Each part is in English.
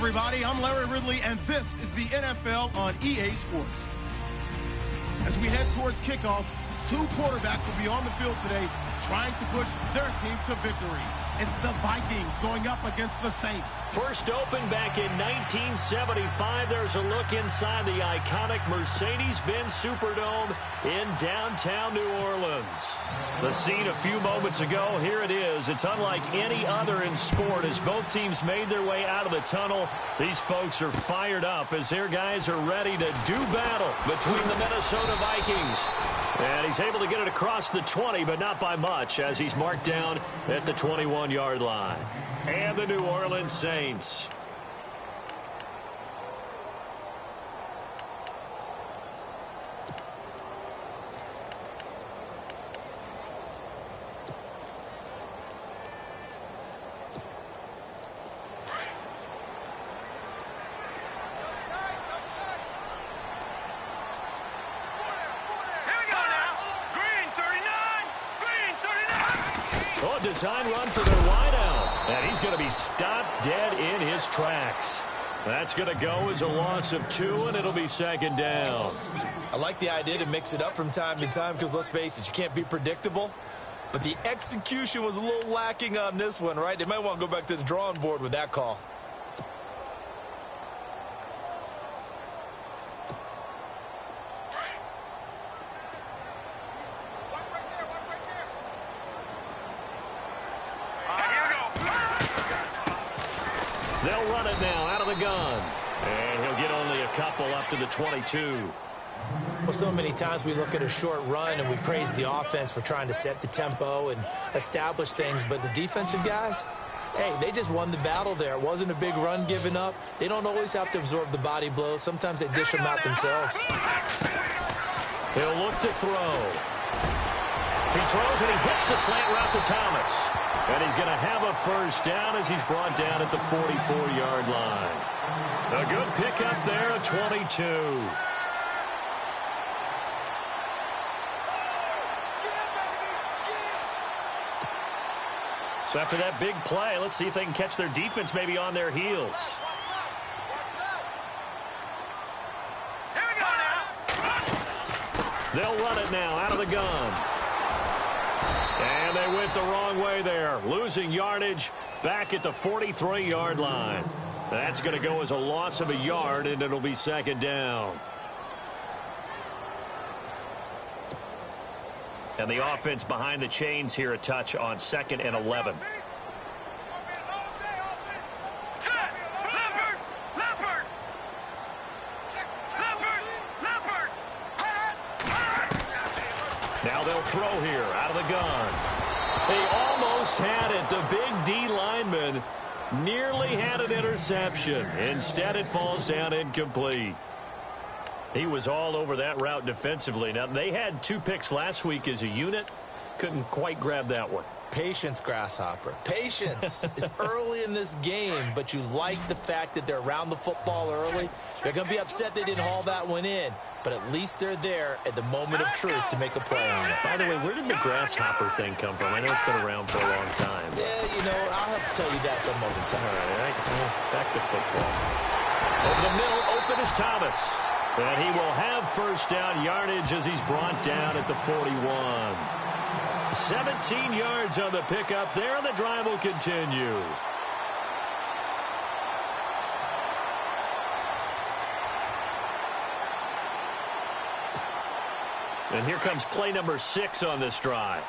everybody. I'm Larry Ridley, and this is the NFL on EA Sports. As we head towards kickoff, two quarterbacks will be on the field today trying to push their team to victory. It's the Vikings going up against the Saints. First opened back in 1975. There's a look inside the iconic Mercedes-Benz Superdome in downtown New Orleans. The scene a few moments ago, here it is. It's unlike any other in sport as both teams made their way out of the tunnel. These folks are fired up as their guys are ready to do battle between the Minnesota Vikings. And he's able to get it across the 20, but not by much, as he's marked down at the 21-yard line. And the New Orleans Saints. Design run for their wideout, and he's going to be stopped dead in his tracks. That's going to go as a loss of 2, and it'll be second down. I like the idea to mix it up from time to time because, let's face it, you can't be predictable. But the execution was a little lacking on this one, right? They might want to go back to the drawing board with that call. They'll run it now out of the gun. And he'll get only a couple up to the 22. Well, so many times we look at a short run and we praise the offense for trying to set the tempo and establish things. But the defensive guys, hey, they just won the battle there. It wasn't a big run given up. They don't always have to absorb the body blows. Sometimes they dish them out themselves. He'll look to throw. He throws and he hits the slant route to Thomas. And he's going to have a first down as he's brought down at the 44-yard line. A good pickup there at 22. So after that big play, let's see if they can catch their defense maybe on their heels. Here we go now. They'll run it now out of the gun. And they went the wrong way there, losing yardage back at the 43-yard line. That's going to go as a loss of a yard, and it'll be second down. And the offense behind the chains here a touch on 2nd and 11. Now they'll throw here out of the gun. They almost had it. The big D lineman nearly had an interception. Instead, it falls down incomplete. He was all over that route defensively. Now, they had 2 picks last week as a unit. Couldn't quite grab that one. Patience, Grasshopper. Patience is early in this game, but you like the fact that they're around the football early. They're going to be upset they didn't haul that one in, but at least they're there at the moment of truth to make a play on it. By the way, where did the grasshopper thing come from? I know it's been around for a long time. Yeah, you know, I'll have to tell you that some other time. All right, back to football. Over the middle, open is Thomas. And he will have first down yardage as he's brought down at the 41. 17 yards on the pickup there, and the drive will continue. And here comes play number 6 on this drive.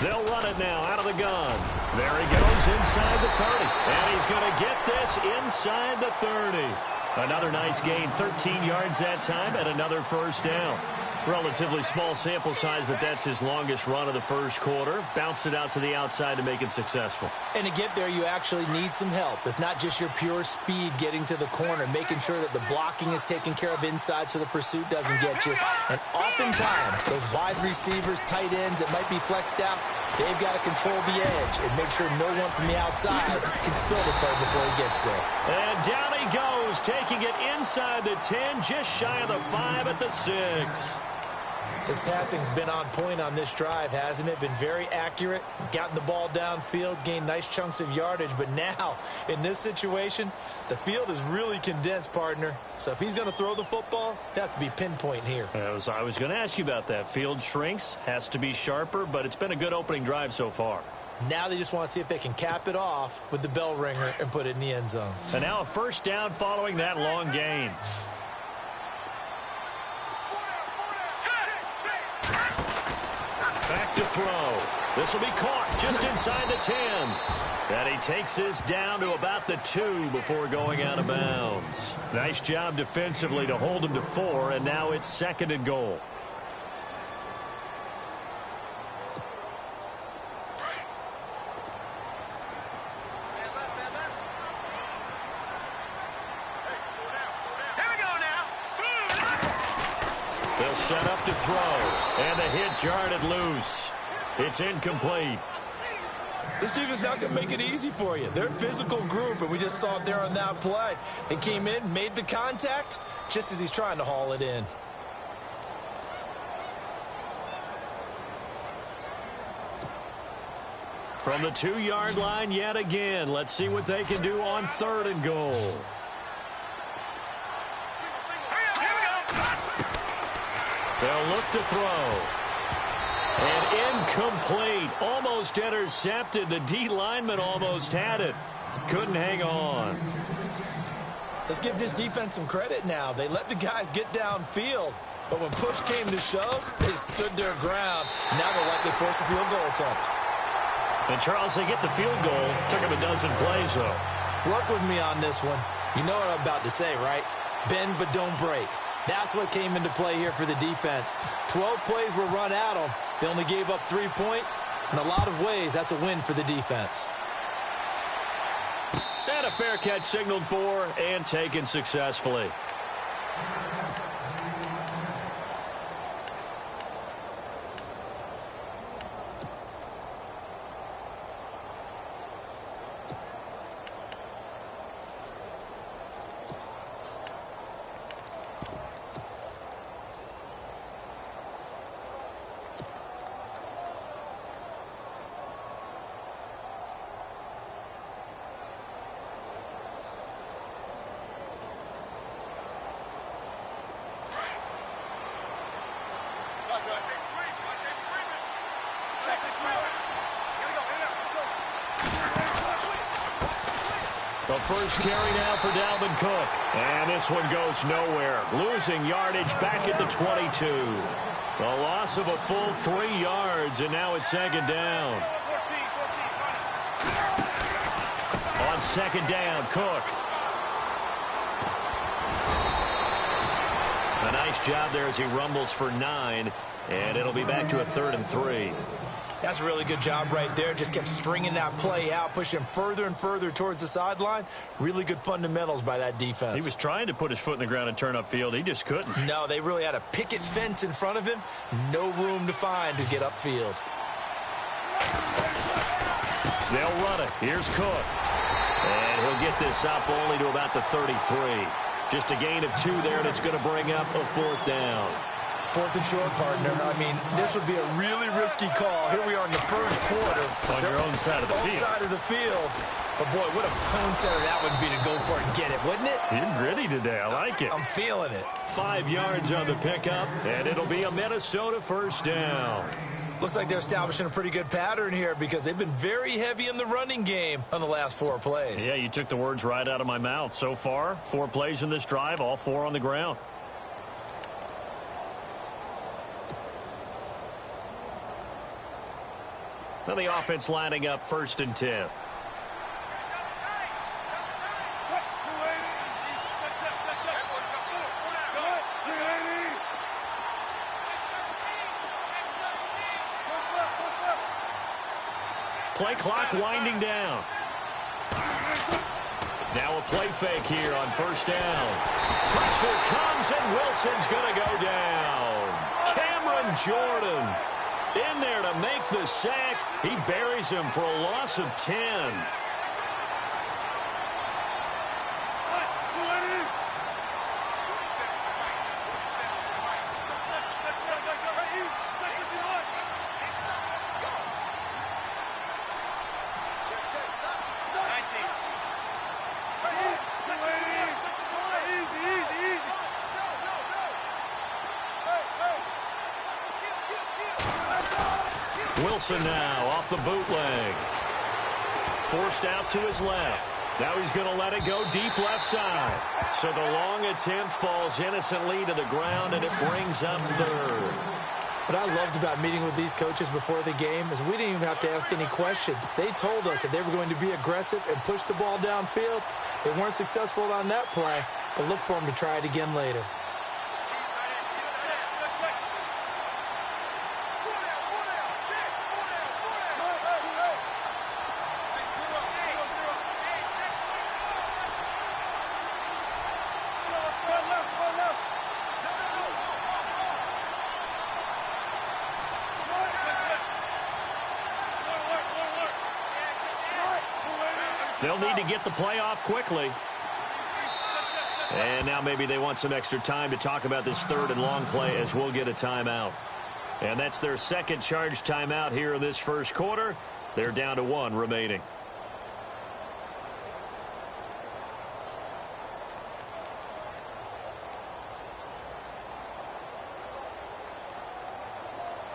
They'll run it now out of the gun. There he goes inside the 30. And he's going to get this inside the 30. Another nice gain, 13 yards that time, and another first down. Relatively small sample size, but that's his longest run of the first quarter. Bounced it out to the outside to make it successful. And to get there, you actually need some help. It's not just your pure speed getting to the corner, making sure that the blocking is taken care of inside so the pursuit doesn't get you. And oftentimes, those wide receivers, tight ends that might be flexed out, they've got to control the edge and make sure no one from the outside can spill the play before he gets there. And down he goes, taking it inside the 10, just shy of the 5 at the 6. His passing's been on point on this drive, hasn't it? Been very accurate, gotten the ball downfield, gained nice chunks of yardage. But now, in this situation, the field is really condensed, partner. So if he's going to throw the football, they have to be pinpoint here. I was going to ask you about that. Field shrinks, has to be sharper, but it's been a good opening drive so far. Now they just want to see if they can cap it off with the bell ringer and put it in the end zone. And now a first down following that long gain. Back to throw. This will be caught just inside the 10. And he takes this down to about the 2 before going out of bounds. Nice job defensively to hold him to 4, and now it's 2nd and goal. They'll set up to throw, and the hit jarred loose. It's incomplete. This defense not going to make it easy for you. They're a physical group, and we just saw it there on that play. They came in, made the contact, just as he's trying to haul it in. From the 2-yard line yet again. Let's see what they can do on 3rd and goal. They'll look to throw. And incomplete. Almost intercepted. The D lineman almost had it. Couldn't hang on. Let's give this defense some credit now. They let the guys get downfield. But when push came to shove, they stood their ground. Now they'll likely force a field goal attempt. And, Charles, they get the field goal. Took them a dozen plays, though. Work with me on this one. You know what I'm about to say, right? Bend but don't break. That's what came into play here for the defense. 12 plays were run at them. They only gave up 3 points. In a lot of ways, that's a win for the defense. And a fair catch signaled for and taken successfully. The first carry now for Dalvin Cook. And this one goes nowhere. Losing yardage back at the 22. A loss of a full 3 yards, and now it's 2nd down. On 2nd down, Cook. A nice job there as he rumbles for 9. And it'll be back to a 3rd and 3. That's a really good job right there. Just kept stringing that play out, pushing him further and further towards the sideline. Really good fundamentals by that defense. He was trying to put his foot in the ground and turn upfield. He just couldn't. No, they really had a picket fence in front of him. No room to find to get upfield. They'll run it. Here's Cook. And he'll get this up only to about the 33. Just a gain of 2 there, and it's going to bring up a 4th down. 4th and short, partner. I mean, this would be a really risky call. Here we are in the first quarter. On your own side of the field. Side of the field. But, boy, what a tone setter that would be to go for it and get it, wouldn't it? You're gritty today. I like it. I'm feeling it. 5 yards on the pickup, and it'll be a Minnesota first down. Looks like they're establishing a pretty good pattern here because they've been very heavy in the running game on the last 4 plays. Yeah, you took the words right out of my mouth. So far, 4 plays in this drive, all 4 on the ground. Now the offense lining up 1st and 10. Play clock winding down. Now a play fake here on 1st down. Pressure comes and Wilson's going to go down. Cameron Jordan in there to make the sack. He buries him for a loss of 10. Wilson now off the bootleg. Forced out to his left. Now he's going to let it go deep left side. So the long attempt falls innocently to the ground, and it brings up third. What I loved about meeting with these coaches before the game is we didn't even have to ask any questions. They told us that they were going to be aggressive and push the ball downfield. They weren't successful on that play, but look for them to try it again later. They'll need to get the play off quickly. And now maybe they want some extra time to talk about this third and long play as we'll get a timeout. And that's their second charge timeout here in this first quarter. They're down to 1 remaining.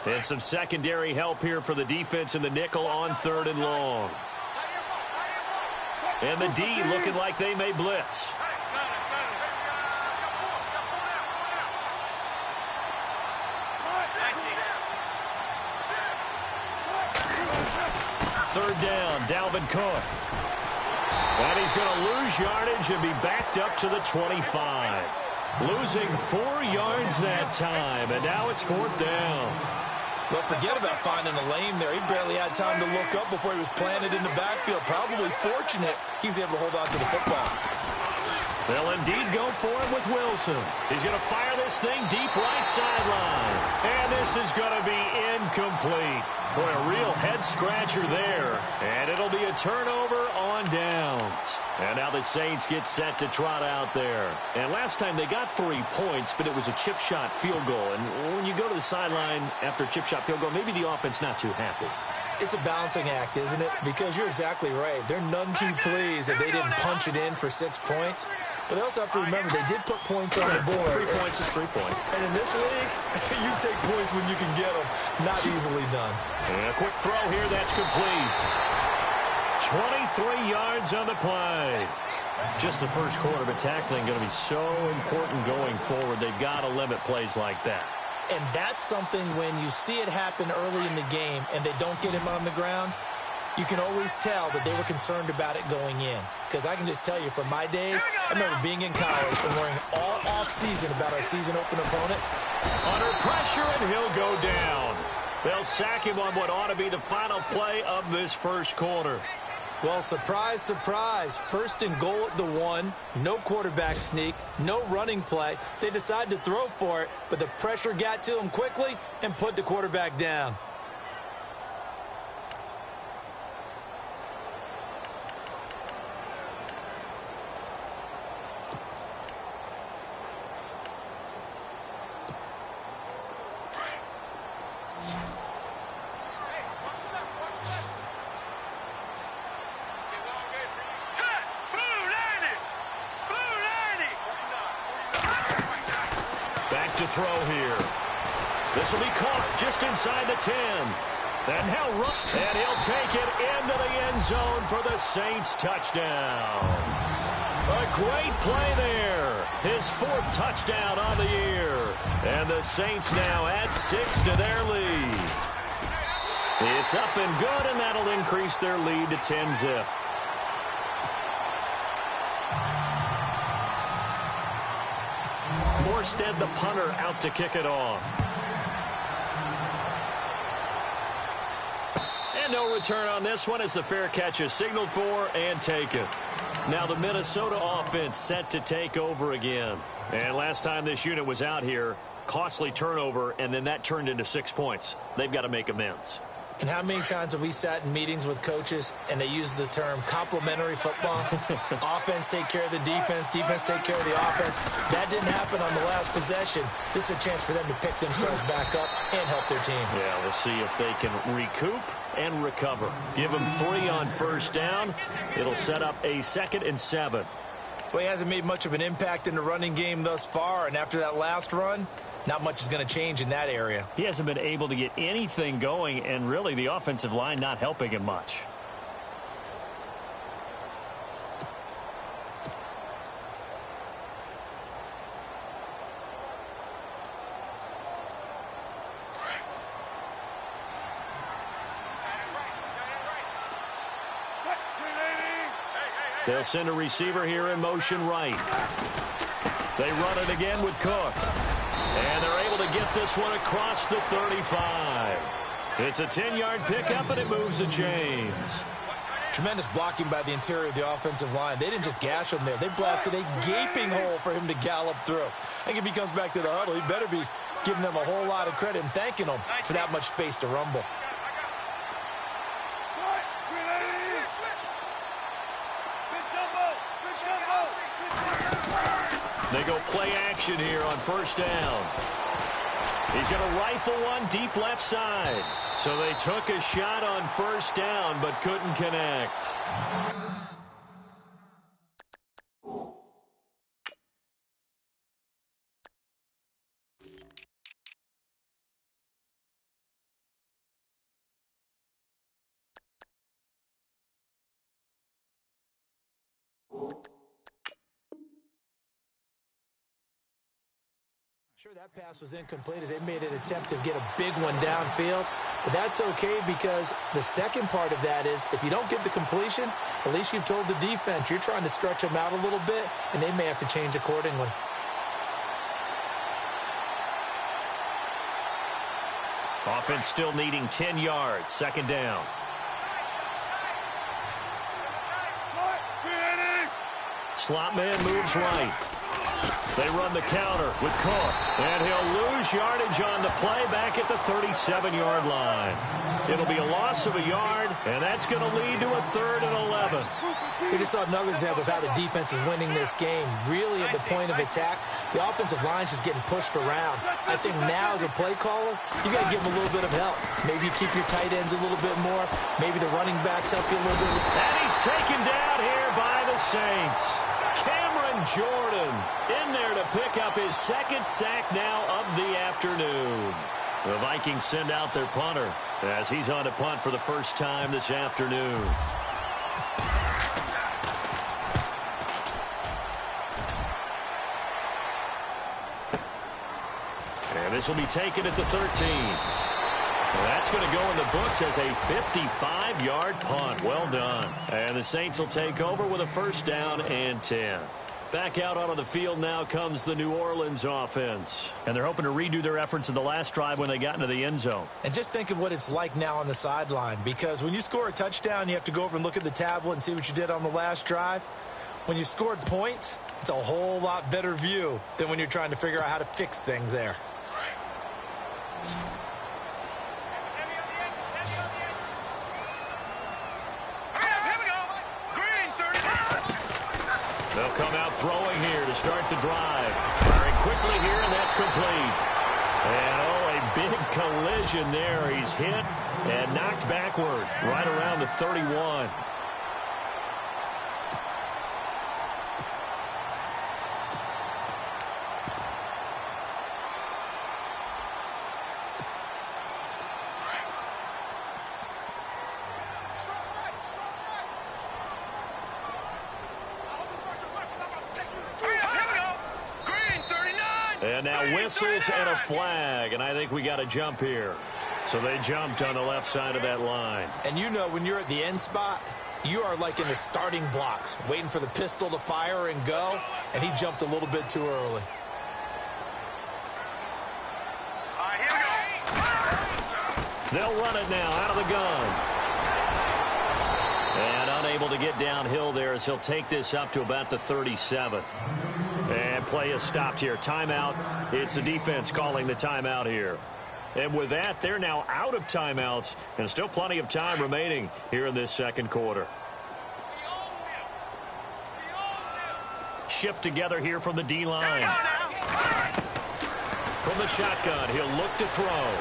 And some secondary help here for the defense in the nickel on 3rd and long. And the D looking like they may blitz. Third down, Dalvin Cook. And he's going to lose yardage and be backed up to the 25. Losing 4 yards that time, and now it's 4th down. Well, forget about finding a lane there. He barely had time to look up before he was planted in the backfield. Probably fortunate he was able to hold on to the football. They'll indeed go for it with Wilson. He's going to fire this thing deep right sideline. And this is going to be incomplete. Boy, a real head-scratcher there. And it'll be a turnover on downs. And now the Saints get set to trot out there. And last time they got 3 points, but it was a chip shot field goal. And when you go to the sideline after a chip shot field goal, maybe the offense not too happy. It's a balancing act, isn't it? Because you're exactly right. They're none too pleased that they didn't punch it in for 6 points. But they also have to remember they did put points on the board. 3 points is 3 points. And in this league, you take points when you can get them. Not easily done. And a quick throw here, that's complete. 23 yards on the play. Just the first quarter, but tackling going to be so important going forward. They've got to limit plays like that. And that's something when you see it happen early in the game and they don't get him on the ground, you can always tell that they were concerned about it going in. Because I can just tell you from my days, I remember being in college and worrying all off-season about our season open opponent. Under pressure, and he'll go down. They'll sack him on what ought to be the final play of this first quarter. Well, surprise, surprise. 1st and goal at the 1. No quarterback sneak. No running play. They decided to throw for it, but the pressure got to them quickly and put the quarterback down. To throw here. This will be caught just inside the 10. And he'll take it into the end zone for the Saints touchdown. A great play there. His 4th touchdown on the year. And the Saints now add 6 to their lead. It's up and good, and that'll increase their lead to 10-zip. Morstead, the punter, out to kick it off. And no return on this one as the fair catch is signaled for and taken. Now the Minnesota offense set to take over again. And last time this unit was out here, costly turnover, and then that turned into 6 points. They've got to make amends. And how many times have we sat in meetings with coaches and they use the term complementary football? Offense take care of the defense, defense take care of the offense. That didn't happen on the last possession. This is a chance for them to pick themselves back up and help their team. Yeah, we'll see if they can recoup and recover. Give them 3 on 1st down. It'll set up a 2nd and 7. Well, he hasn't made much of an impact in the running game thus far, and after that last run, Not much is going to change in that area. He hasn't been able to get anything going, and really the offensive line not helping him much. They'll send a receiver here in motion right. They run it again with Cook. And they're able to get this one across the 35. It's a 10-yard pickup, and it moves the chains. Tremendous blocking by the interior of the offensive line. They didn't just gash him there. They blasted a gaping hole for him to gallop through. I think if he comes back to the huddle, he better be giving them a whole lot of credit and thanking them for that much space to rumble. They go play action here on first down. He's going to rifle one deep left side. So they took a shot on first down but couldn't connect. Sure, that pass was incomplete as they made an attempt to get a big one downfield. But that's okay because the second part of that is if you don't get the completion, at least you've told the defense you're trying to stretch them out a little bit, and they may have to change accordingly. Offense still needing 10 yards. Second down. Slot man moves right. They run the counter with Cook, and he'll lose yardage on the play back at the 37-yard line. It'll be a loss of a yard, and that's going to lead to a 3rd and 11. We just saw another example of how the defense is winning this game. Really at the point of attack, the offensive line's just getting pushed around. I think now as a play caller, you got to give them a little bit of help. Maybe you keep your tight ends a little bit more. Maybe the running backs help you a little bit. And he's taken down here by the Saints. Jordan in there to pick up his second sack now of the afternoon. The Vikings send out their punter as he's on to punt for the first time this afternoon. And this will be taken at the 13. Well, that's going to go in the books as a 55-yard punt. Well done. And the Saints will take over with a first down and 10. Back out onto the field now comes the New Orleans offense. And they're hoping to redo their efforts in the last drive when they got into the end zone. And just think of what it's like now on the sideline. Because when you score a touchdown, you have to go over and look at the tablet and see what you did on the last drive. When you scored points, it's a whole lot better view than when you're trying to figure out how to fix things there. They'll come out throwing here to start the drive. Firing quickly here, and that's complete. And, oh, a big collision there. He's hit and knocked backward right around the 31. And now whistles and a flag, and I think we got a jump here. So they jumped on the left side of that line. And you know when you're at the end spot, you are like in the starting blocks, waiting for the pistol to fire and go, and he jumped a little bit too early. All right, here we go. They'll run it now out of the gun. And unable to get downhill there as he'll take this up to about the 37. And play is stopped here. Timeout. It's the defense calling the timeout here. And with that, they're now out of timeouts, and still plenty of time remaining here in this second quarter. Shift together here from the D-line. From the shotgun, he'll look to throw.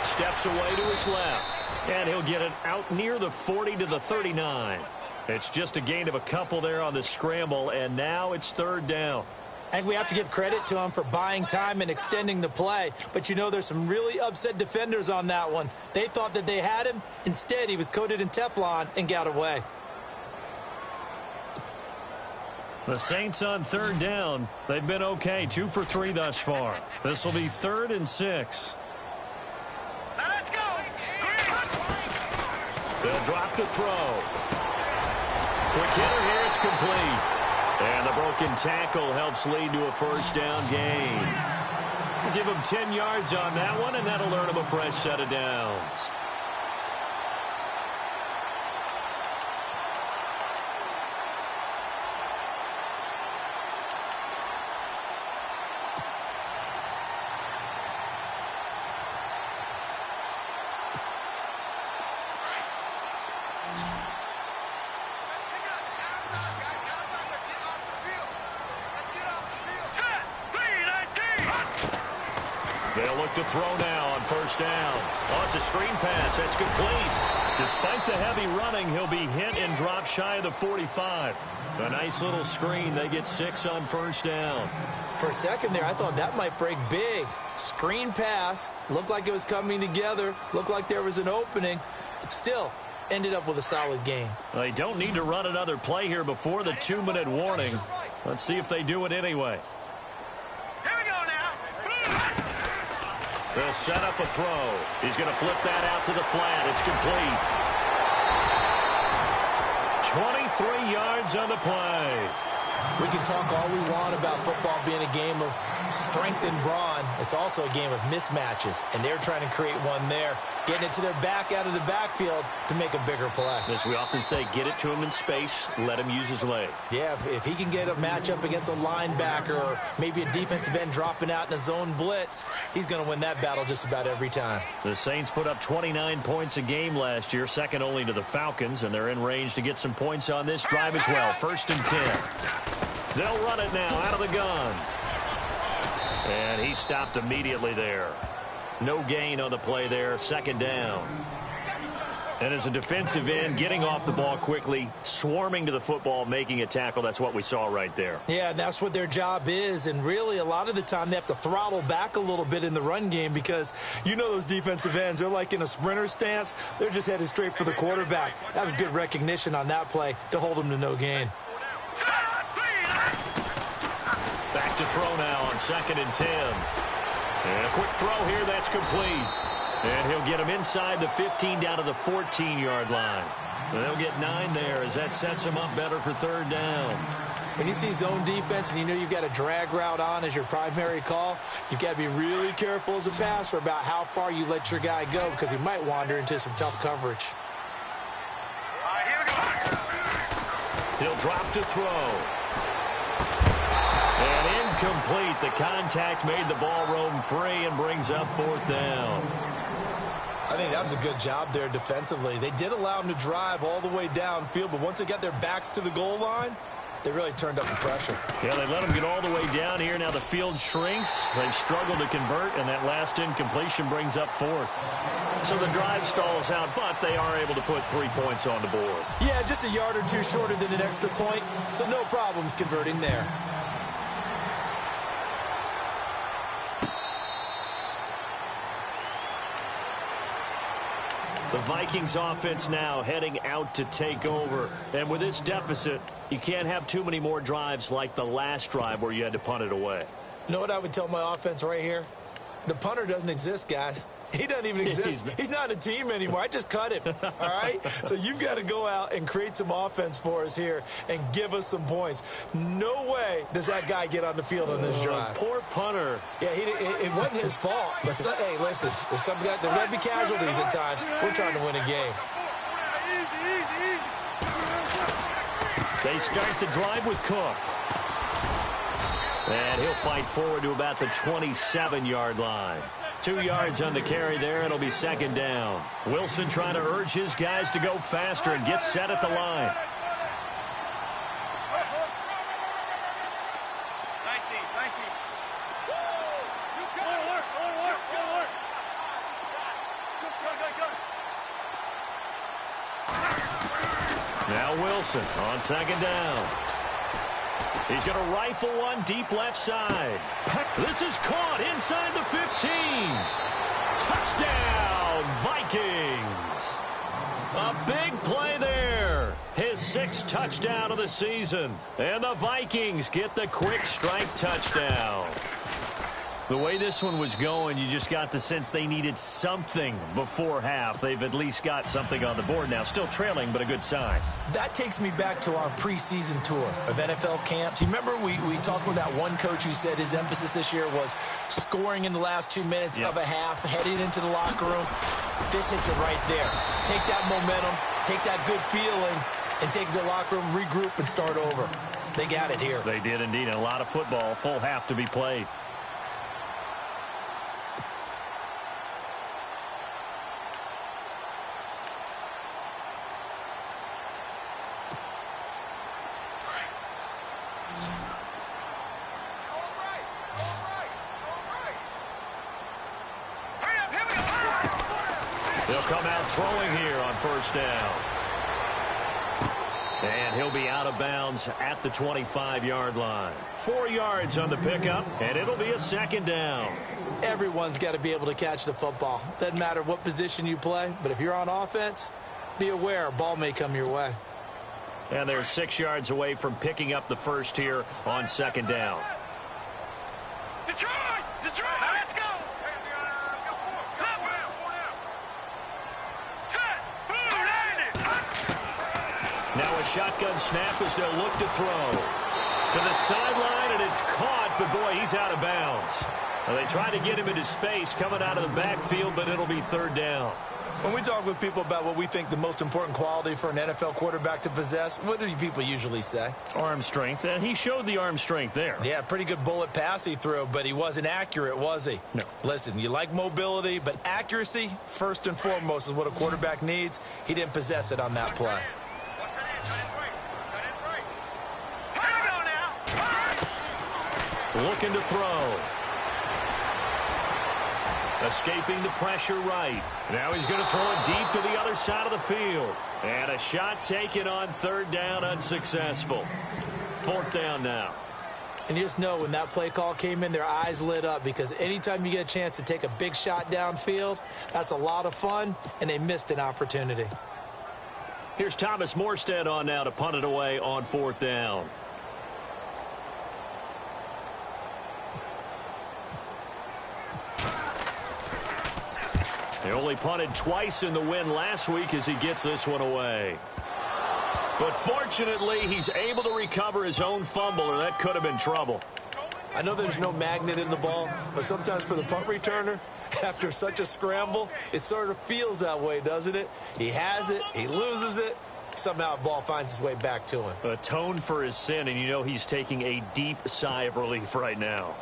Steps away to his left, and he'll get it out near the 40 to the 39. It's just a gain of a couple there on the scramble, and now it's third down. I think we have to give credit to him for buying time and extending the play. But, you know, there's some really upset defenders on that one. They thought that they had him. Instead, he was coated in Teflon and got away. The Saints on third down. They've been okay, 2 for 3 thus far. This will be 3rd and 6. Now let's go. They'll drop the throw. Quick hitter here, it's complete. And the broken tackle helps lead to a first down gain. We'll give him 10 yards on that one, and that'll earn him a fresh set of downs. They'll look to throw now on first down. Oh, it's a screen pass. That's complete. Despite the heavy running, he'll be hit and drop shy of the 45. A nice little screen. They get 6 on first down. For a second there, I thought that might break big. Screen pass. Looked like it was coming together. Looked like there was an opening. Still, ended up with a solid gain. They don't need to run another play here before the 2-minute warning. Let's see if they do it anyway. They'll set up a throw. He's going to flip that out to the flat. It's complete. 23 yards on the play. We can talk all we want about football being a game of strength and brawn. It's also a game of mismatches, and they're trying to create one there, getting it to their back out of the backfield to make a bigger play. As we often say, get it to him in space, let him use his leg. Yeah, if he can get a matchup against a linebacker or maybe a defensive end dropping out in a zone blitz, he's going to win that battle just about every time. The Saints put up 29 points a game last year, second only to the Falcons, and they're in range to get some points on this drive as well. 1st and 10. They'll run it now out of the gun. And he stopped immediately there. No gain on the play there, 2nd down. And as a defensive end, getting off the ball quickly, swarming to the football, making a tackle, that's what we saw right there. Yeah, and that's what their job is. And really, a lot of the time, they have to throttle back a little bit in the run game because you know those defensive ends, they're like in a sprinter stance. They're just headed straight for the quarterback. That was good recognition on that play to hold him to no gain. Back to throw now on 2nd and 10. And a quick throw here, that's complete. And he'll get him inside the 15 down to the 14-yard line. And they'll get 9 there as that sets him up better for 3rd down. When you see zone defense and you know you've got a drag route on as your primary call, you've got to be really careful as a passer about how far you let your guy go because he might wander into some tough coverage. He'll drop to throw. And incomplete. The contact made the ball roam free and brings up 4th down. I think that was a good job there defensively. They did allow him to drive all the way downfield, but once they got their backs to the goal line, they really turned up the pressure. Yeah, they let him get all the way down here. Now the field shrinks. They've struggled to convert, and that last incompletion brings up 4th. So the drive stalls out, but they are able to put 3 points on the board. Yeah, just a yard or two shorter than an extra point, so no problems converting there. The Vikings offense now heading out to take over. And with this deficit, you can't have too many more drives like the last drive where you had to punt it away. You know what I would tell my offense right here? The punter doesn't exist, guys. He doesn't even exist. He's not a team anymore. I just cut him, all right? So you've got to go out and create some offense for us here and give us some points. No way does that guy get on the field on this drive. Poor punter. Yeah, it wasn't his fault. But, hey, listen, there's there going to be casualties at times. We're trying to win a game. They start the drive with Cook. And he'll fight forward to about the 27-yard line. 2 yards on the carry there. It'll be 2nd down. Wilson trying to urge his guys to go faster and get set at the line. Thank you. Now Wilson on 2nd down. He's going to rifle one deep left side. This is caught inside the 15. Touchdown, Vikings. A big play there. His 6th touchdown of the season. And the Vikings get the quick strike touchdown. The way this one was going, you just got the sense they needed something before half. They've at least got something on the board now. Still trailing, but a good sign. That takes me back to our preseason tour of NFL camps. You remember we talked with that one coach who said his emphasis this year was scoring in the last 2 minutes of a half, heading into the locker room. This hits it right there. Take that momentum, take that good feeling, and take it to the locker room, regroup, and start over. They got it here. They did indeed. And a lot of football, full half to be played. He'll come out throwing here on first down. And he'll be out of bounds at the 25-yard line. 4 yards on the pickup, and it'll be a 2nd down. Everyone's got to be able to catch the football. Doesn't matter what position you play, but if you're on offense, be aware a ball may come your way. And they're 6 yards away from picking up the first here on 2nd down. Detroit! Detroit! Let's go! Now a shotgun snap as they'll look to throw. To the sideline, and it's caught, but boy, he's out of bounds. Well, they try to get him into space coming out of the backfield, but it'll be 3rd down. When we talk with people about what we think the most important quality for an NFL quarterback to possess, what do people usually say? Arm strength, and he showed the arm strength there. Yeah, pretty good bullet pass he threw, but he wasn't accurate, was he? No. Listen, you like mobility, but accuracy, first and foremost, is what a quarterback needs. He didn't possess it on that play. Looking to throw. Escaping the pressure right. Now he's going to throw it deep to the other side of the field. And a shot taken on 3rd down, unsuccessful. 4th down now. And you just know when that play call came in, their eyes lit up, because anytime you get a chance to take a big shot downfield, that's a lot of fun, and they missed an opportunity. Here's Thomas Morstead on now to punt it away on 4th down. They only punted twice in the win last week as he gets this one away. But fortunately, he's able to recover his own fumble, or that could have been trouble. I know there's no magnet in the ball, but sometimes for the punt returner, after such a scramble, it sort of feels that way, doesn't it? He has it, he loses it, somehow the ball finds its way back to him. Atoned for his sin, and you know he's taking a deep sigh of relief right now.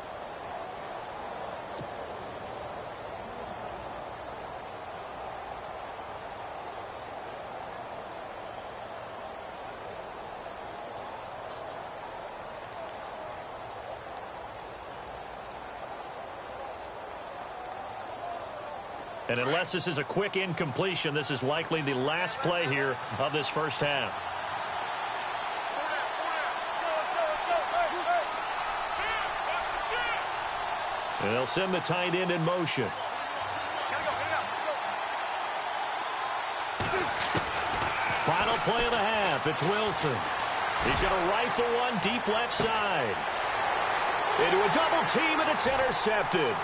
And unless this is a quick incompletion, this is likely the last play here of this first half. And they'll send the tight end in motion. Final play of the half. It's Wilson. He's going to rifle one deep left side. Into a double team, and it's intercepted.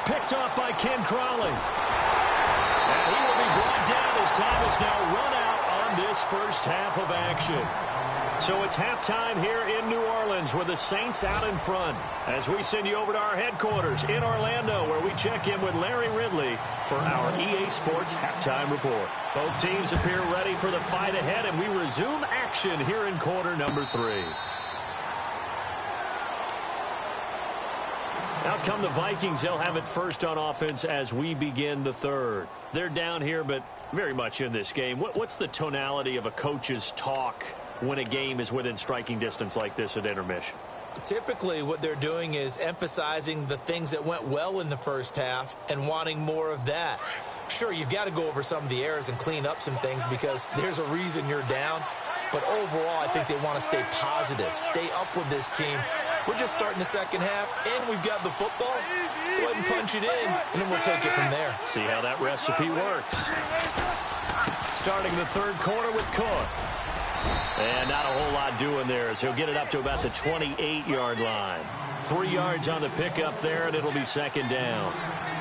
Picked off by Ken Crawley. And he will be brought down as time is now run out on this first half of action. So it's halftime here in New Orleans with the Saints out in front as we send you over to our headquarters in Orlando, where we check in with Larry Ridley for our EA Sports Halftime Report. Both teams appear ready for the fight ahead, and we resume action here in quarter number 3. Out come the Vikings. They'll have it first on offense as we begin the third. They're down here, but very much in this game. What's the tonality of a coach's talk when a game is within striking distance like this at intermission? Typically, what they're doing is emphasizing the things that went well in the first half and wanting more of that. Sure, you've got to go over some of the errors and clean up some things because there's a reason you're down. But overall, I think they want to stay positive, stay up with this team. We're just starting the second half, and we've got the football. Let's go ahead and punch it in, and then we'll take it from there. See how that recipe works. Starting the third quarter with Cook. And not a whole lot doing there as he'll get it up to about the 28-yard line. 3 yards on the pickup there, and it'll be second down.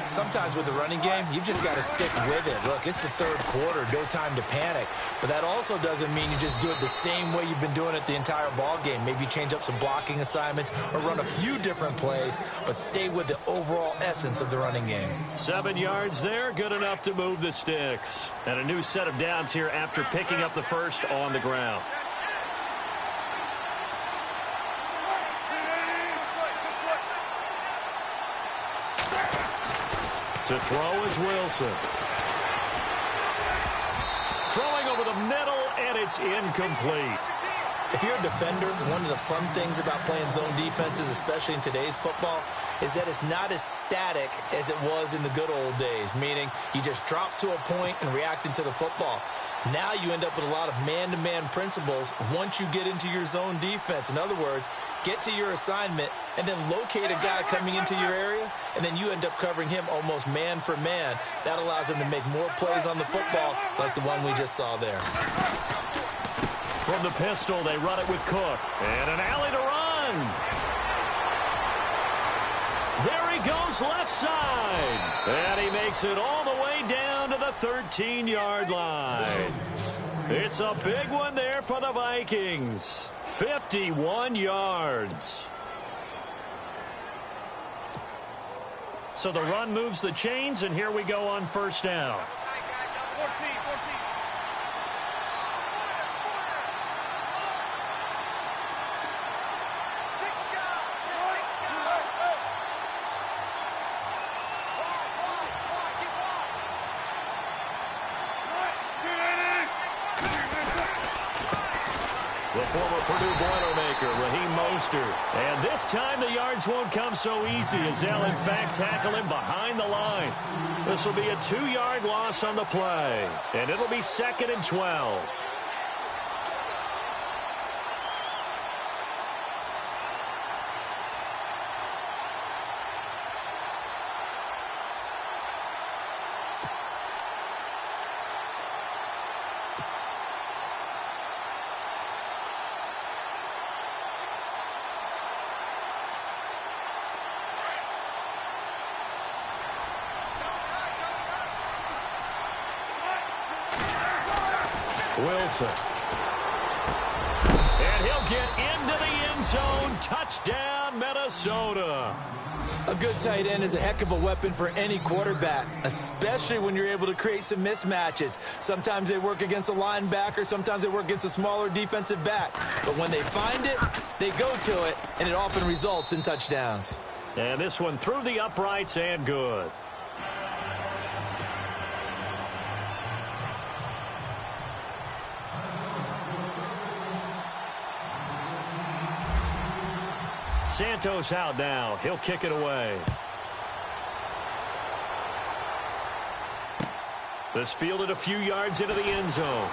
Sometimes with the running game, you've just got to stick with it. Look, it's the third quarter, no time to panic. But that also doesn't mean you just do it the same way you've been doing it the entire ball game. Maybe change up some blocking assignments or run a few different plays, but stay with the overall essence of the running game. 7 yards there, good enough to move the sticks. And a new set of downs here after picking up the first on the ground. To throw is Wilson. Throwing over the middle, and it's incomplete. If you're a defender, one of the fun things about playing zone defenses, especially in today's football, is that it's not as static as it was in the good old days, meaning you just drop to a point and reacted to the football. Now you end up with a lot of man-to-man principles once you get into your zone defense. In other words, get to your assignment and then locate a guy coming into your area, and then you end up covering him almost man for man. That allows him to make more plays on the football like the one we just saw there. From the pistol, they run it with Cook. And an alley to run. There he goes left side. And he makes it all the way down to the 13-yard line. It's a big one there for the Vikings. 51 yards. So the run moves the chains, and here we go on first down. And this time the yards won't come so easy as they'll in fact tackle him behind the line. This will be a 2-yard loss on the play. And it'll be 2nd and 12. Wilson. And he'll get into the end zone. Touchdown, Minnesota. A good tight end is a heck of a weapon for any quarterback, especially when you're able to create some mismatches. Sometimes they work against a linebacker. Sometimes they work against a smaller defensive back. But when they find it, they go to it, and it often results in touchdowns. And this one through the uprights and good. Santos out now. He'll kick it away. This fielded a few yards into the end zone.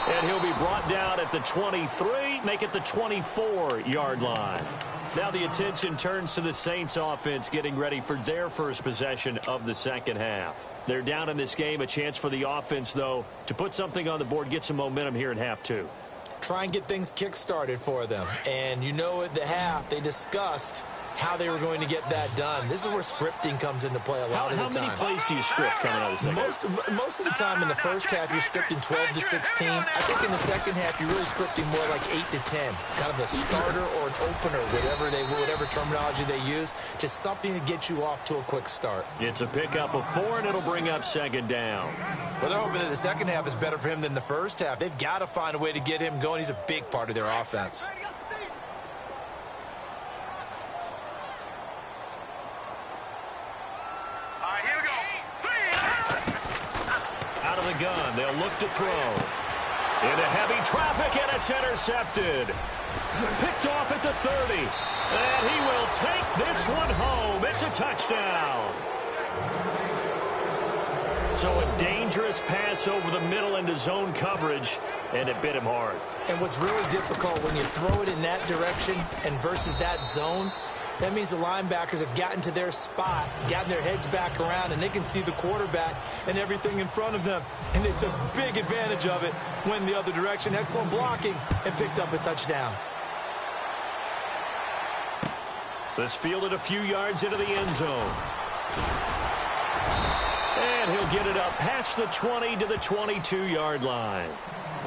And he'll be brought down at the 23, make it the 24-yard line. Now the attention turns to the Saints offense getting ready for their first possession of the second half. They're down in this game. A chance for the offense, though, to put something on the board, get some momentum here in half two. Try and get things kick-started for them. And you know at the half, they discussed how they were going to get that done. This is where scripting comes into play a lot of the time. How many plays do you script coming out of the second? Most of the time in the first half, you're scripting 12 to 16. I think in the second half, you're really scripting more like 8 to 10. Kind of a starter or an opener, whatever terminology they use. Just something to get you off to a quick start. It's a pickup of 4, and it'll bring up second down. Well, they're hoping that the second half is better for him than the first half. They've got to find a way to get him going. He's a big part of their offense. The gun. They'll look to throw. Into heavy traffic, and it's intercepted. Picked off at the 30. And he will take this one home. It's a touchdown. So a dangerous pass over the middle into zone coverage, and it bit him hard. And what's really difficult when you throw it in that direction and versus that zone, that means the linebackers have gotten to their spot, gotten their heads back around, and they can see the quarterback and everything in front of them. And they took big advantage of it, went the other direction, excellent blocking, and picked up a touchdown. This fielded a few yards into the end zone. And he'll get it up past the 20 to the 22-yard line.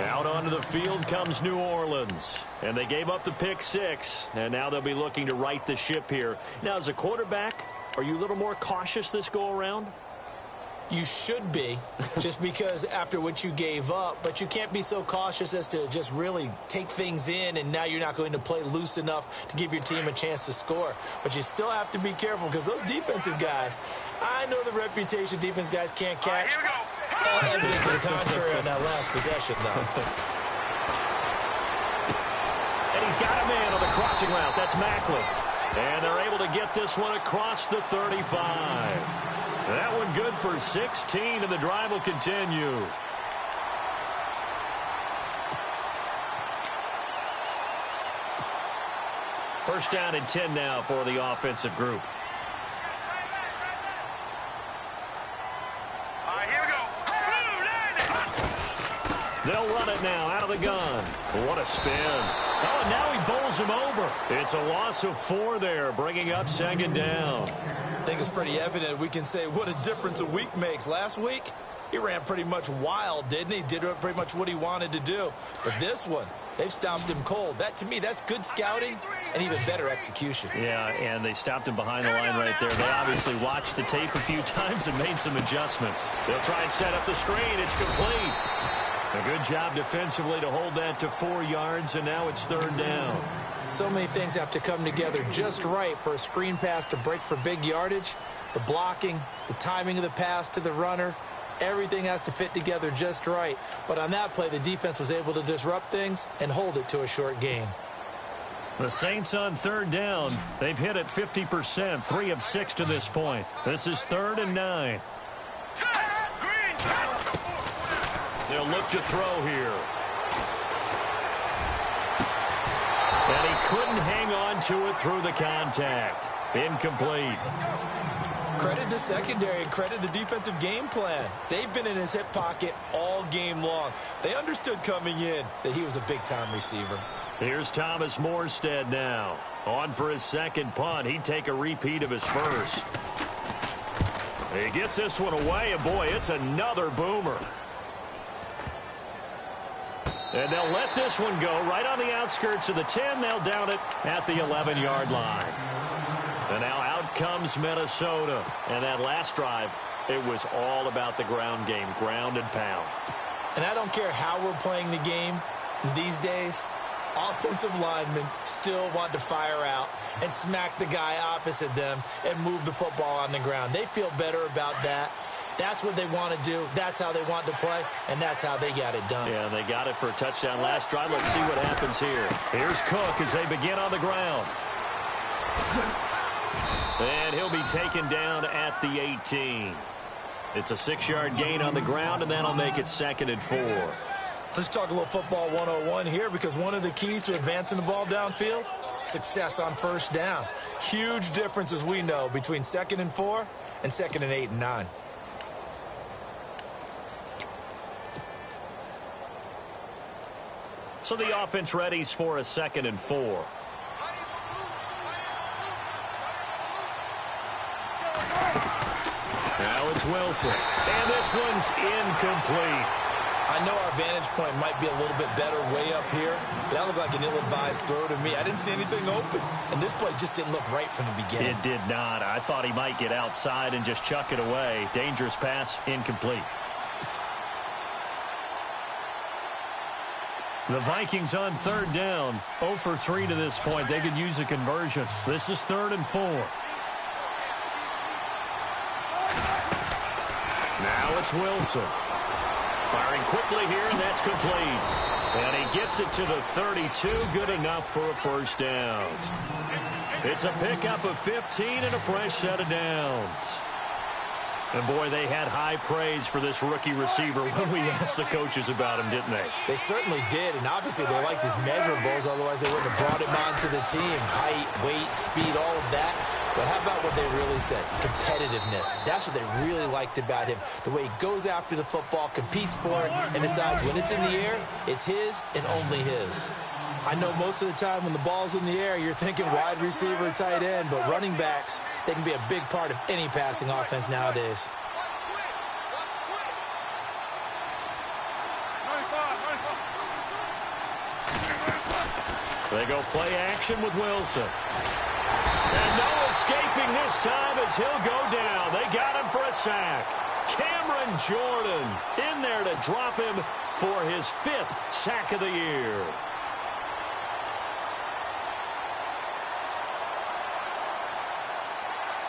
Out onto the field comes New Orleans. And they gave up the pick 6. And now they'll be looking to right the ship here. Now, as a quarterback, are you a little more cautious this go-around? You should be, just because after what you gave up, but you can't be so cautious as to just really take things in, and now you're not going to play loose enough to give your team a chance to score. But you still have to be careful, because those defensive guys, I know the reputation defense guys can't catch. All evidence to the contrary on that last possession, though. And he's got a man on the crossing route. That's Macklin. And they're able to get this one across the 35. That one good for 16, and the drive will continue. First down and 10 now for the offensive group. All right, here we go. They'll run it now out of the gun. What a spin. Oh, and now he bowls him over. It's a loss of 4 there, bringing up second down. I think it's pretty evident we can say what a difference a week makes. Last week, he ran pretty much wild, didn't he? Did pretty much what he wanted to do. But this one, they've stopped him cold. That, to me, that's good scouting and even better execution. Yeah, and they stopped him behind the line right there. They obviously watched the tape a few times and made some adjustments. They'll try and set up the screen. It's complete. A good job defensively to hold that to 4 yards, and now it's third down. So many things have to come together just right for a screen pass to break for big yardage. The blocking, the timing of the pass to the runner, everything has to fit together just right. But on that play, the defense was able to disrupt things and hold it to a short gain. The Saints on third down. They've hit it 50%, 3 of 6 to this point. This is 3rd and 9. They'll look to throw here. And he couldn't hang on to it through the contact. Incomplete. Credit the secondary and credit the defensive game plan. They've been in his hip pocket all game long. They understood coming in that he was a big-time receiver. Here's Thomas Morstead now. On for his second punt. He'd take a repeat of his first. He gets this one away, and boy, it's another boomer. And they'll let this one go right on the outskirts of the 10. They'll down it at the 11-yard line. And now out comes Minnesota. And that last drive, it was all about the ground game, ground and pound. And I don't care how we're playing the game these days, offensive linemen still want to fire out and smack the guy opposite them and move the football on the ground. They feel better about that. That's what they want to do. That's how they want to play, and that's how they got it done. Yeah, they got it for a touchdown last drive. Let's see what happens here. Here's Cook as they begin on the ground. And he'll be taken down at the 18. It's a 6-yard gain on the ground, and that'll make it 2nd and 4. Let's talk a little football 101 here, because one of the keys to advancing the ball downfield, success on first down. Huge difference, as we know, between 2nd and 4 and 2nd and 8 and 9. So the offense readies for a 2nd and 4. Now it's Wilson. And this one's incomplete. I know our vantage point might be a little bit better way up here, but that looked like an ill-advised throw to me. I didn't see anything open, and this play just didn't look right from the beginning. It did not. I thought he might get outside and just chuck it away. Dangerous pass, incomplete. The Vikings on third down, 0 for 3 to this point. They could use a conversion. This is 3rd and 4. Now it's Wilson. Firing quickly here, and that's complete. And he gets it to the 32. Good enough for a first down. It's a pickup of 15 and a fresh set of downs. And, boy, they had high praise for this rookie receiver when we asked the coaches about him, didn't they? They certainly did, and obviously they liked his measurables, otherwise they wouldn't have brought him onto the team. Height, weight, speed, all of that. But how about what they really said? Competitiveness. That's what they really liked about him. The way he goes after the football, competes for it, and decides when it's in the air, it's his and only his. I know most of the time when the ball's in the air, you're thinking wide receiver, tight end, but running backs, they can be a big part of any passing offense nowadays. They go play action with Wilson. And no escaping this time as he'll go down. They got him for a sack. Cameron Jordan in there to drop him for his 5th sack of the year.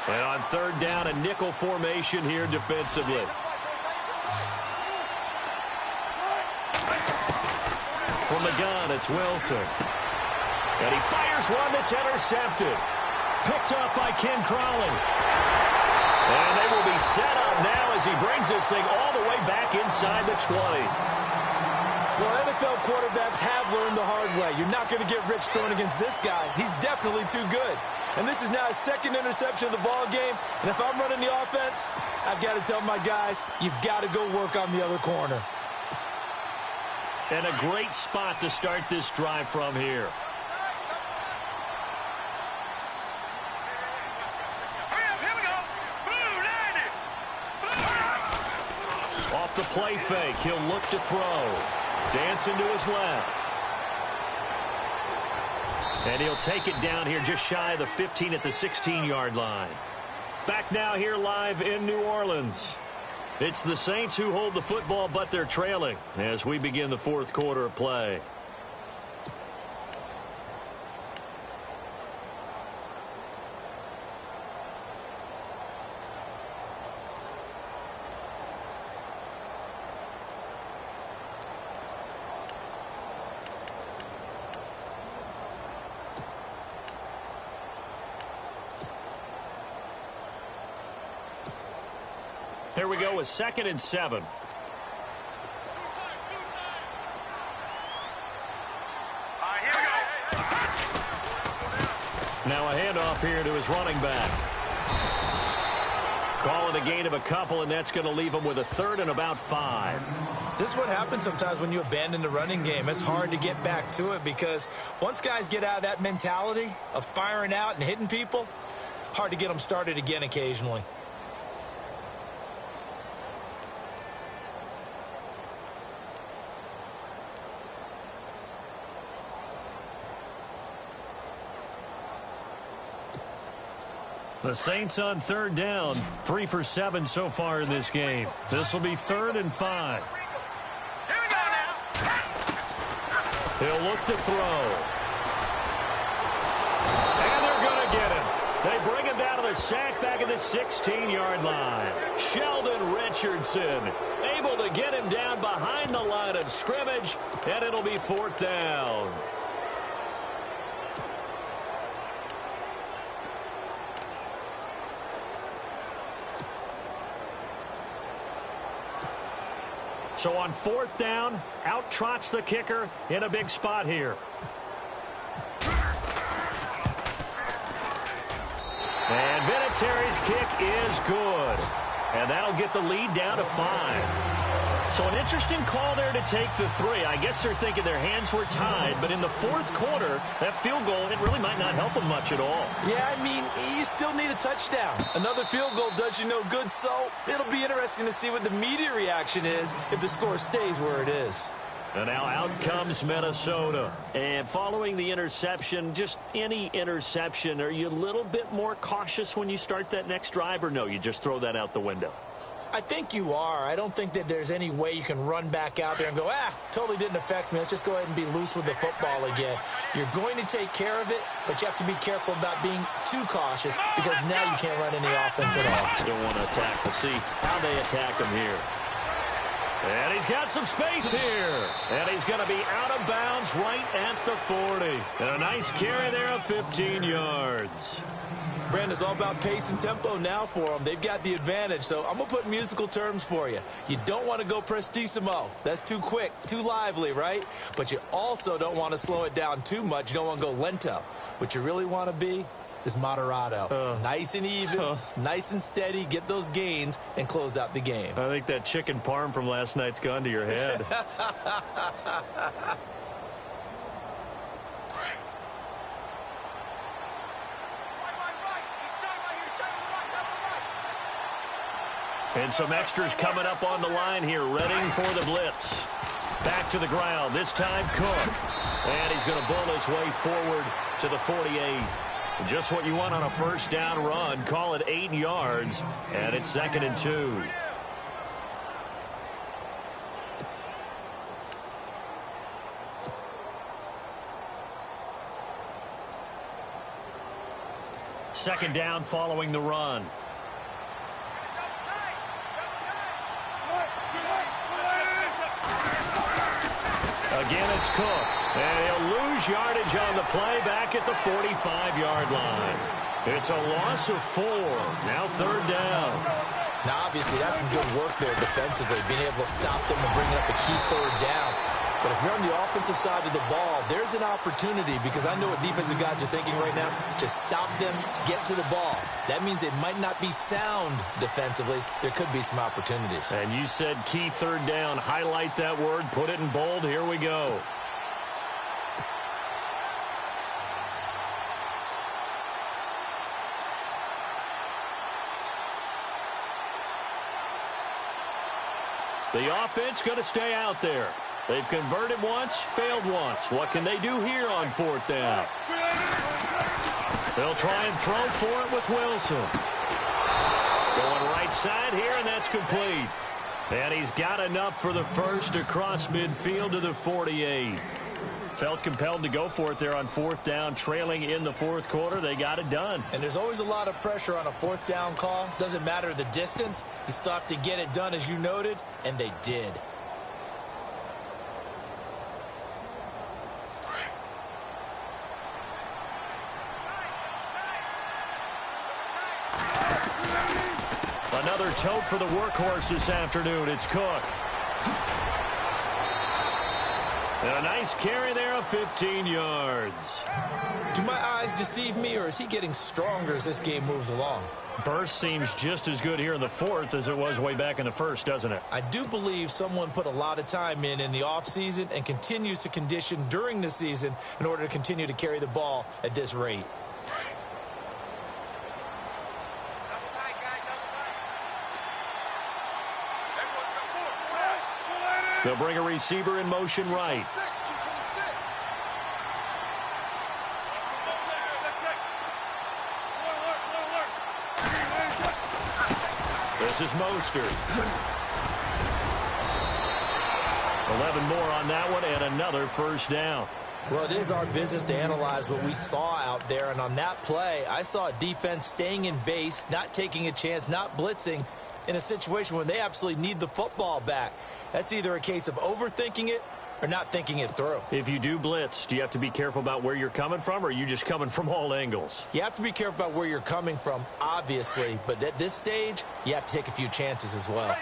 And on 3rd down, a nickel formation here defensively. From the gun, it's Wilson. And he fires one that's intercepted. Picked up by Ken Crowley. And they will be set up now as he brings this thing all the way back inside the 20. Well, NFL quarterbacks have learned the hard way. You're not going to get rich throwing against this guy. He's definitely too good. And this is now his 2nd interception of the ball game. And if I'm running the offense, I've got to tell my guys, you've got to go work on the other corner. And a great spot to start this drive from here. Off the play fake, he'll look to throw. Dancing to his left. And he'll take it down here just shy of the 15 at the 16-yard line. Back now here live in New Orleans. It's the Saints who hold the football, but they're trailing as we begin the 4th quarter of play. Here we go with 2nd and 7. Now a handoff here to his running back. Call it a gain of a couple, and that's going to leave him with a 3rd and about 5. This is what happens sometimes when you abandon the running game. It's hard to get back to it because once guys get out of that mentality of firing out and hitting people, hard to get them started again occasionally. The Saints on 3rd down, 3 for 7 so far in this game. This will be 3rd and 5. Here we go now. He'll look to throw. And they're going to get him. They bring him down to the sack back at the 16-yard line. Sheldon Richardson able to get him down behind the line of scrimmage, and it'll be 4th down. So on 4th down, out trots the kicker in a big spot here. And Vinatieri's kick is good. And that'll get the lead down to 5. So an interesting call there to take the 3. I guess they're thinking their hands were tied, but in the 4th quarter, that field goal, it really might not help them much at all. Yeah, I mean, you still need a touchdown. Another field goal does you no good, so it'll be interesting to see what the media reaction is if the score stays where it is. And now out comes Minnesota. And following the interception, just any interception, are you a little bit more cautious when you start that next drive, or no, you just throw that out the window? I think you are. I don't think that there's any way you can run back out there and go, totally didn't affect me. Let's just go ahead and be loose with the football again. You're going to take care of it, but you have to be careful about being too cautious because now you can't run any offense at all. Don't want to attack. We'll see how they attack them here. And he's got some space here. And he's going to be out of bounds right at the 40. And a nice carry there of 15 yards. Brandon, it's all about pace and tempo now for them. They've got the advantage, so I'm going to put musical terms for you. You don't want to go prestissimo. That's too quick, too lively, right? But you also don't want to slow it down too much. You don't want to go lento. What you really want to be is moderato. Nice and even, nice and steady, get those gains, and close out the game. I think that chicken parm from last night's gone to your head. And some extras coming up on the line here, readying for the blitz. Back to the ground, this time Cook. And he's going to bull his way forward to the 48. Just what you want on a first down run. Call it 8 yards, and it's 2nd and 2. Second down following the run. Again, it's Cook. And he'll lose yardage on the play back at the 45-yard line. It's a loss of 4. Now 3rd down. Now, obviously, that's some good work there defensively, being able to stop them and bring up a key 3rd down. But if you're on the offensive side of the ball, there's an opportunity, because I know what defensive guys are thinking right now. Just stop them, get to the ball. That means they might not be sound defensively. There could be some opportunities. And you said key 3rd down. Highlight that word. Put it in bold. Here we go. The offense going to stay out there. They've converted once, failed once. What can they do here on 4th down? They'll try and throw for it with Wilson. Going right side here, and that's complete. And he's got enough for the first across midfield to the 48. Felt compelled to go for it there on 4th down, trailing in the 4th quarter. They got it done. And there's always a lot of pressure on a 4th down call. Doesn't matter the distance. You still have to get it done, as you noted, and they did. Another tote for the workhorse this afternoon. It's Cook. And a nice carry there of 15 yards. Do my eyes deceive me, or is he getting stronger as this game moves along? Burst seems just as good here in the 4th as it was way back in the 1st, doesn't it? I do believe someone put a lot of time in the offseason and continues to condition during the season in order to continue to carry the ball at this rate. They'll bring a receiver in motion right. This is Mostert. 11 more on that one, and another first down. Well, it is our business to analyze what we saw out there, and on that play, I saw a defense staying in base, not taking a chance, not blitzing in a situation where they absolutely need the football back. That's either a case of overthinking it or not thinking it through. If you do blitz, do you have to be careful about where you're coming from, or are you just coming from all angles? You have to be careful about where you're coming from, obviously, but at this stage, you have to take a few chances as well.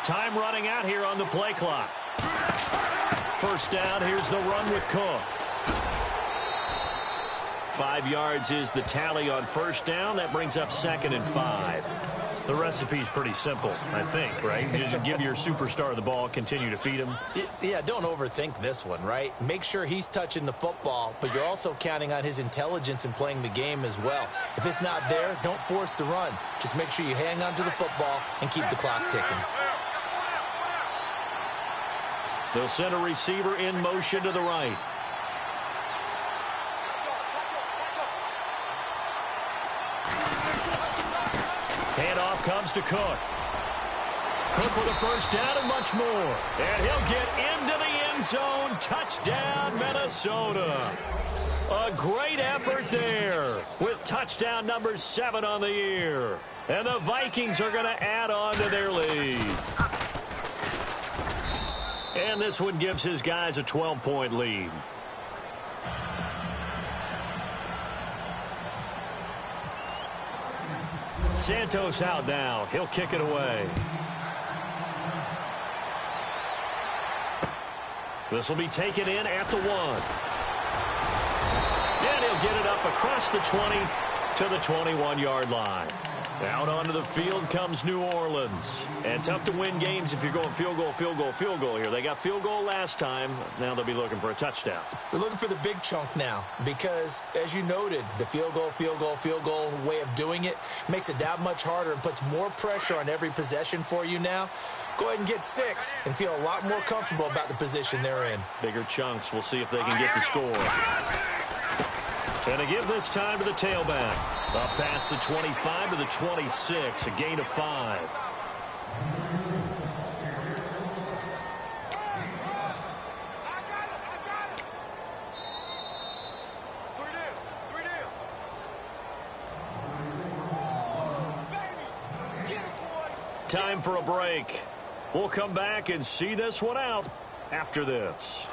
Time running out here on the play clock. First down, here's the run with Cook. 5 yards is the tally on first down. That brings up 2nd and 5. The recipe's pretty simple, I think, right? Just give your superstar the ball, continue to feed him. Yeah, don't overthink this one, right? Make sure he's touching the football, but you're also counting on his intelligence in playing the game as well. If it's not there, don't force the run. Just make sure you hang on to the football and keep the clock ticking. They'll send a receiver in motion to the right. Handoff comes to Cook. Cook with a first down and much more. And he'll get into the end zone. Touchdown, Minnesota. A great effort there with touchdown number 7 on the year. And the Vikings are going to add on to their lead. And this one gives his guys a 12-point lead. Santos out now. He'll kick it away. This will be taken in at the 1. And he'll get it up across the 20 to the 21-yard line. Out onto the field comes New Orleans. And tough to win games if you're going field goal, field goal, field goal here. They got field goal last time. Now they'll be looking for a touchdown. They're looking for the big chunk now because, as you noted, the field goal, field goal, field goal way of doing it makes it that much harder and puts more pressure on every possession for you now. Go ahead and get 6 and feel a lot more comfortable about the position they're in. Bigger chunks. We'll see if they can get the score. And to give this time to the tailback. Up past the 25 to the 26, a gain of 5. Time for a break. We'll come back and see this one out after this.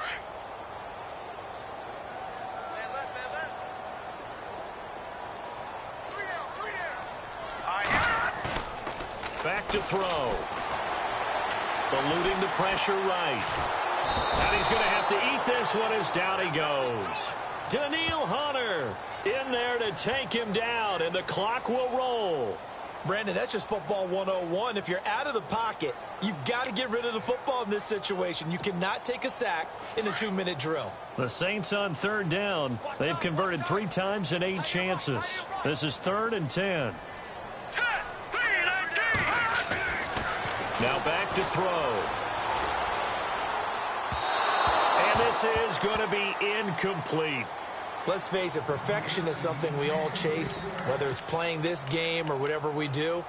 Back to throw. Eluding the pressure right. And he's going to have to eat this one as down he goes. Daniil Hunter in there to take him down, and the clock will roll. Brandon, that's just football 101. If you're out of the pocket, you've got to get rid of the football in this situation. You cannot take a sack in a 2-minute drill. The Saints on 3rd down. They've converted 3 times in 8 chances. This is 3rd and 10. Now back to throw. And this is going to be incomplete. Let's face it, perfection is something we all chase, whether it's playing this game or whatever we do.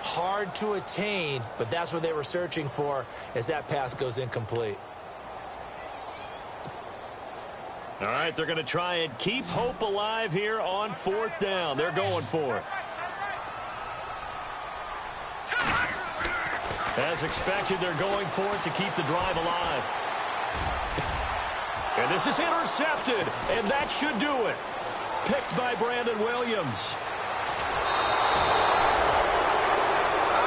Hard to attain, but that's what they were searching for as that pass goes incomplete. All right, they're going to try and keep hope alive here on 4th down. They're going for it. As expected, they're going for it to keep the drive alive. And this is intercepted, and that should do it. Picked by Brandon Williams.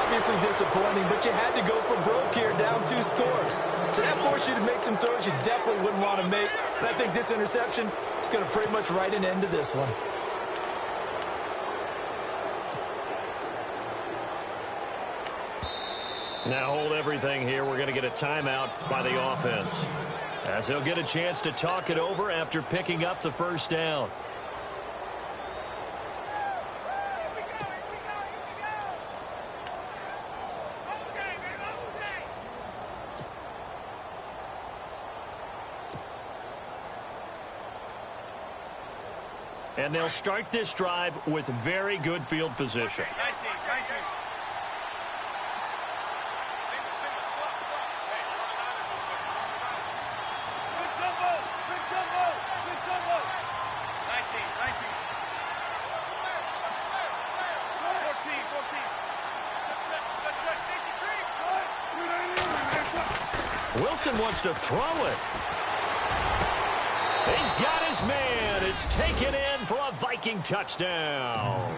Obviously disappointing, but you had to go for broke here, down 2 scores. So that forced you to make some throws you definitely wouldn't want to make. And I think this interception is going to pretty much write an end to this one. Now hold everything here. We're going to get a timeout by the offense, as they'll get a chance to talk it over after picking up the first down. And they'll start this drive with very good field position. Wilson wants to throw it. He's got his man. It's taken in for a Viking touchdown.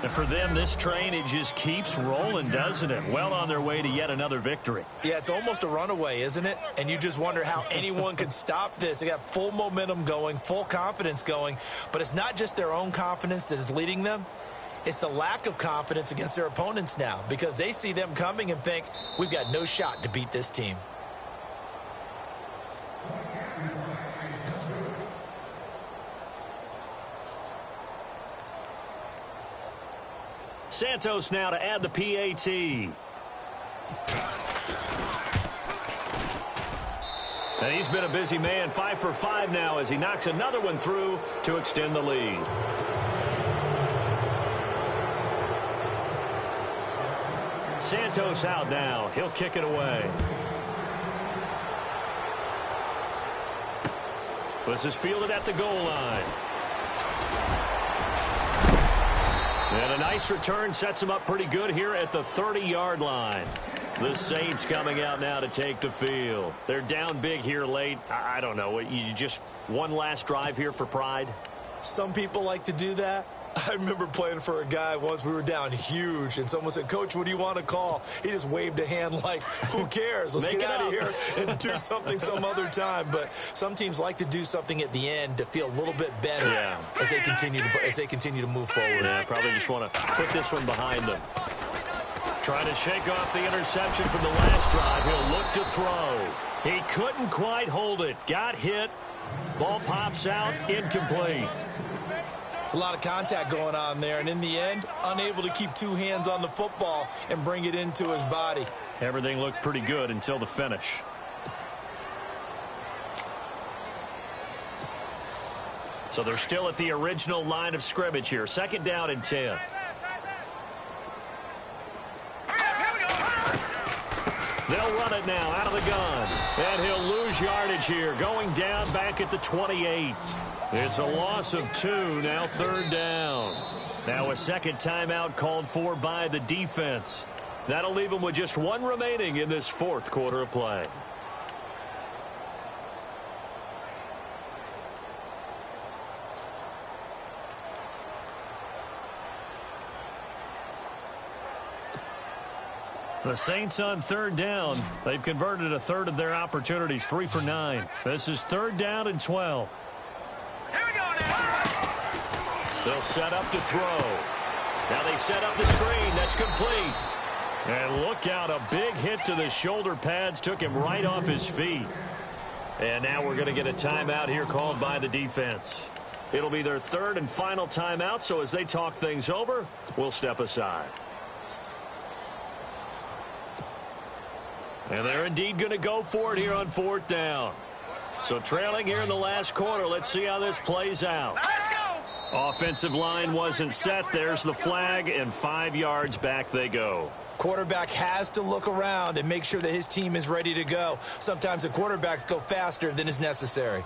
And for them, this train, it just keeps rolling, doesn't it? Well on their way to yet another victory. Yeah, it's almost a runaway, isn't it? And you just wonder how anyone could stop this. They got full momentum going, full confidence going. But it's not just their own confidence that is leading them. It's the lack of confidence against their opponents now, because they see them coming and think, we've got no shot to beat this team. Santos now to add the PAT. And he's been a busy man, 5 for 5 now as he knocks another one through to extend the lead. Santos out now. He'll kick it away. This is fielded at the goal line. And a nice return sets him up pretty good here at the 30-yard line. The Saints coming out now to take the field. They're down big here late. I don't know. You just one last drive here for pride? Some people like to do that. I remember playing for a guy once. We were down huge, and someone said, "Coach, what do you want to call?" He just waved a hand like, who cares? Let's get out of here and do something some other time. But some teams like to do something at the end to feel a little bit better as they continue to move forward. Yeah, probably just want to put this one behind them. Trying to shake off the interception from the last drive. He'll look to throw. He couldn't quite hold it. Got hit. Ball pops out. Incomplete. It's a lot of contact going on there, and in the end, unable to keep two hands on the football and bring it into his body. Everything looked pretty good until the finish. So they're still at the original line of scrimmage here. 2nd down and 10. They'll run it now out of the gun. And he'll lose yardage here, going down back at the 28. It's a loss of 2, now 3rd down. Now a second timeout called for by the defense. That'll leave them with just 1 remaining in this 4th quarter of play. The Saints on 3rd down. They've converted a third of their opportunities, 3 for 9. This is 3rd down and 12. They'll set up to throw. Now they set up the screen. That's complete. And look out, a big hit to the shoulder pads. Took him right off his feet. And now we're going to get a timeout here called by the defense. It'll be their 3rd and final timeout, so as they talk things over, we'll step aside. And they're indeed going to go for it here on 4th down. So trailing here in the last quarter. Let's see how this plays out. Let's go. Offensive line wasn't set. There's the flag, and 5 yards back they go. Quarterback has to look around and make sure that his team is ready to go. Sometimes the quarterbacks go faster than is necessary.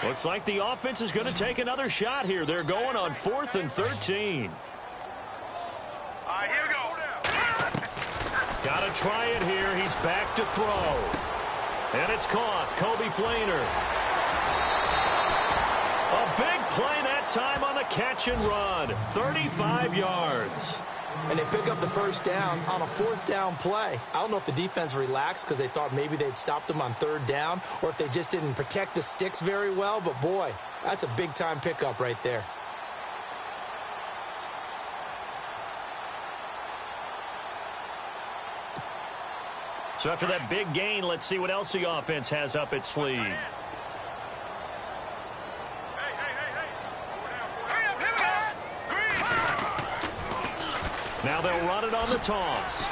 Looks like the offense is going to take another shot here. They're going on 4th and 13. All right, here we go. Got to try it here. He's back to throw. And it's caught. Kobe Flainer. A big play that time on the catch and run. 35 yards. And they pick up the 1st down on a 4th down play. I don't know if the defense relaxed because they thought maybe they'd stopped them on 3rd down, or if they just didn't protect the sticks very well. But, boy, that's a big-time pickup right there. So after that big gain, let's see what else the offense has up its sleeve. Now they'll run it on the toss.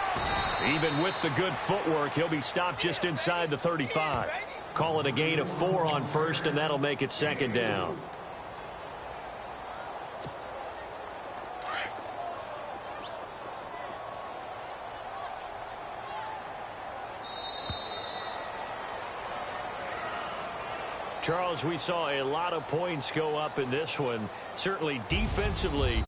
Even with the good footwork, he'll be stopped just inside the 35. Call it a gain of 4 on 1st, and that'll make it 2nd down. Charles, we saw a lot of points go up in this one. Certainly defensively.